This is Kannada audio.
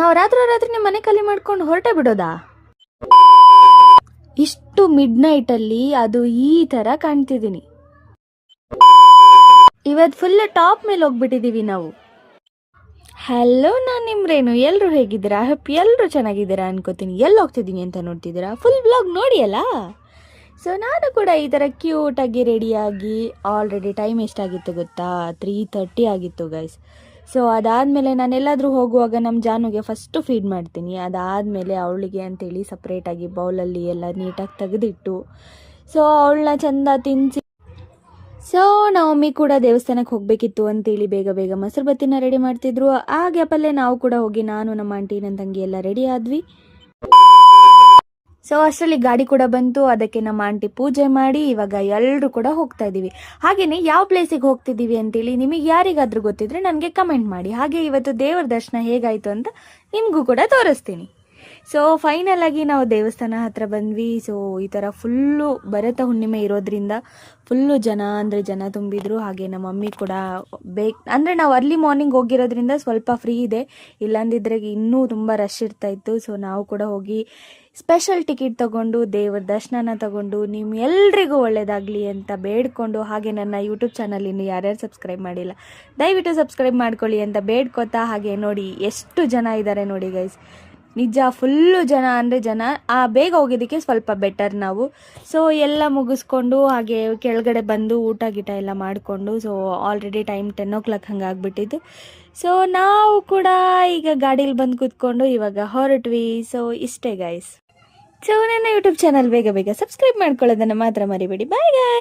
ನಾವು ರಾತ್ರಿ ಮನೆ ಖಾಲಿ ಮಾಡ್ಕೊಂಡು ಹೊರಟೇ ಬಿಡೋದಾ? ಇಷ್ಟು ಮಿಡ್ ನೈಟಲ್ಲಿ ಅದು ಈ ಥರ ಕಾಣ್ತಿದ್ದೀನಿ. ಇವತ್ತು ಫುಲ್ ಟಾಪ್ ಮೇಲೆ ಹೋಗ್ಬಿಟ್ಟಿದ್ದೀವಿ ನಾವು. ಹಲೋ, ನಾನು ನಿಮ್ರೇನು, ಎಲ್ಲರೂ ಹೇಗಿದ್ದೀರಾ? ಹೋಪ್ ಎಲ್ಲರೂ ಚೆನ್ನಾಗಿದ್ದೀರಾ ಅನ್ಕೋತೀನಿ. ಎಲ್ಲಿ ಹೋಗ್ತಿದ್ದೀನಿ ಅಂತ ನೋಡ್ತಿದ್ದೀರಾ? ಫುಲ್ ಬ್ಲಾಗ್ ನೋಡಿ ಅಲ್ಲ. ಸೊ ನಾನು ಕೂಡ ಈ ಥರ ಕ್ಯೂಟಾಗಿ ರೆಡಿಯಾಗಿ ಆಲ್ರೆಡಿ ಟೈಮ್ ಎಷ್ಟಾಗಿತ್ತು ಗೊತ್ತಾ? 3:30 ಆಗಿತ್ತು ಗೈಸ್. ಸೊ ಅದಾದಮೇಲೆ ನಾನೆಲ್ಲಾದರೂ ಹೋಗುವಾಗ ನಮ್ಮ ಜಾನುಗೆ ಫಸ್ಟು ಫೀಡ್ ಮಾಡ್ತೀನಿ. ಅದಾದಮೇಲೆ ಅವಳಿಗೆ ಅಂತೇಳಿ ಸಪ್ರೇಟಾಗಿ ಬೌಲಲ್ಲಿ ಎಲ್ಲ ನೀಟಾಗಿ ತೆಗೆದಿಟ್ಟು ಸೊ ಅವಳನ್ನ ಚೆಂದ ತಿನ್ನಿಸಿ. ಸೊ ನಮ್ಮಮ್ಮಿ ಕೂಡ ದೇವಸ್ಥಾನಕ್ಕೆ ಹೋಗಬೇಕಿತ್ತು ಅಂತೇಳಿ ಬೇಗ ಮೊಸರು ಬತ್ತಿನ ರೆಡಿ ಮಾಡ್ತಿದ್ರು. ಆ ಗ್ಯಾಪಲ್ಲೇ ನಾವು ಕೂಡ ಹೋಗಿ ನಾನು ನಮ್ಮ ಆಂಟಿ ನನ್ನ ತಂಗಿ ಎಲ್ಲ ರೆಡಿ ಆದ್ವಿ. ಸೊ ಅಷ್ಟರಲ್ಲಿ ಗಾಡಿ ಕೂಡ ಬಂತು. ಅದಕ್ಕೆ ನಮ್ಮ ಆಂಟಿ ಪೂಜೆ ಮಾಡಿ ಇವಾಗ ಎಲ್ಲರೂ ಕೂಡ ಹೋಗ್ತಾ ಇದ್ದೀವಿ. ಹಾಗೆಯೇ ಯಾವ ಪ್ಲೇಸಿಗೆ ಹೋಗ್ತಿದ್ದೀವಿ ಅಂತೇಳಿ ನಿಮಗೆ ಯಾರಿಗಾದ್ರೂ ಗೊತ್ತಿದ್ರೆ ನನಗೆ ಕಮೆಂಟ್ ಮಾಡಿ. ಹಾಗೆ ಇವತ್ತು ದೇವರ ದರ್ಶನ ಹೇಗಾಯಿತು ಅಂತ ನಿಮಗೂ ಕೂಡ ತೋರಿಸ್ತೀನಿ. ಸೊ ಫೈನಲ್ ಆಗಿ ನಾವು ದೇವಸ್ಥಾನ ಹತ್ರ ಬಂದ್ವಿ. ಸೊ ಈ ಥರ ಫುಲ್ಲು ಭರತ ಹುಣ್ಣಿಮೆ ಇರೋದ್ರಿಂದ ಫುಲ್ಲು ಜನ ತುಂಬಿದ್ರು. ಹಾಗೆ ನಮ್ಮ ಮಮ್ಮಿ ಕೂಡ ಅಂದರೆ ನಾವು ಅರ್ಲಿ ಮಾರ್ನಿಂಗ್ ಹೋಗಿರೋದ್ರಿಂದ ಸ್ವಲ್ಪ ಫ್ರೀ ಇದೆ, ಇಲ್ಲಾಂದಿದ್ರೆ ಇನ್ನೂ ತುಂಬ ರಶ್ ಇರ್ತಾಯಿತ್ತು. ಸೊ ನಾವು ಕೂಡ ಹೋಗಿ ಸ್ಪೆಷಲ್ ಟಿಕೆಟ್ ತೊಗೊಂಡು ದೇವರ ದರ್ಶನನ ತಗೊಂಡು ನಿಮ್ಮ ಎಲ್ರಿಗೂ ಒಳ್ಳೆಯದಾಗಲಿ ಅಂತ ಬೇಡ್ಕೊಂಡು, ಹಾಗೆ ನನ್ನ ಯೂಟ್ಯೂಬ್ ಚಾನಲ್ ಇನ್ನು ಯಾರ್ಯಾರು ಸಬ್ಸ್ಕ್ರೈಬ್ ಮಾಡಿಲ್ಲ ದಯವಿಟ್ಟು ಸಬ್ಸ್ಕ್ರೈಬ್ ಮಾಡ್ಕೊಳ್ಳಿ ಅಂತ ಬೇಡ್ಕೋತಾ. ಹಾಗೆ ನೋಡಿ ಎಷ್ಟು ಜನ ಇದ್ದಾರೆ ನೋಡಿ ಗೈಸ್, ನಿಜ ಫುಲ್ಲು ಜನ ಬೇಗ ಹೋಗಿದ್ದಕ್ಕೆ ಸ್ವಲ್ಪ ಬೆಟರ್ ನಾವು. ಸೊ ಎಲ್ಲ ಮುಗಿಸ್ಕೊಂಡು ಹಾಗೆ ಕೆಳಗಡೆ ಬಂದು ಊಟ ಗೀಟ ಎಲ್ಲ ಮಾಡಿಕೊಂಡು, ಸೊ ಆಲ್ರೆಡಿ ಟೈಮ್ 10 o'clock ಹಂಗೆ ಆಗಿಬಿಟ್ಟಿದ್ದು. ಸೊ ನಾವು ಕೂಡ ಈಗ ಗಾಡೀಲಿ ಬಂದು ಕೂತ್ಕೊಂಡು ಇವಾಗ ಹೊರಟ್ವಿ. ಸೊ ಇಷ್ಟೇ ಗೈಸ್. ಸೊ ನನ್ನ ಯೂಟ್ಯೂಬ್ ಚಾನಲ್ ಬೇಗ ಸಬ್ಸ್ಕ್ರೈಬ್ ಮಾಡ್ಕೊಳ್ಳೋದನ್ನು ಮಾತ್ರ ಮರಿಬೇಡಿ. ಬಾಯ್.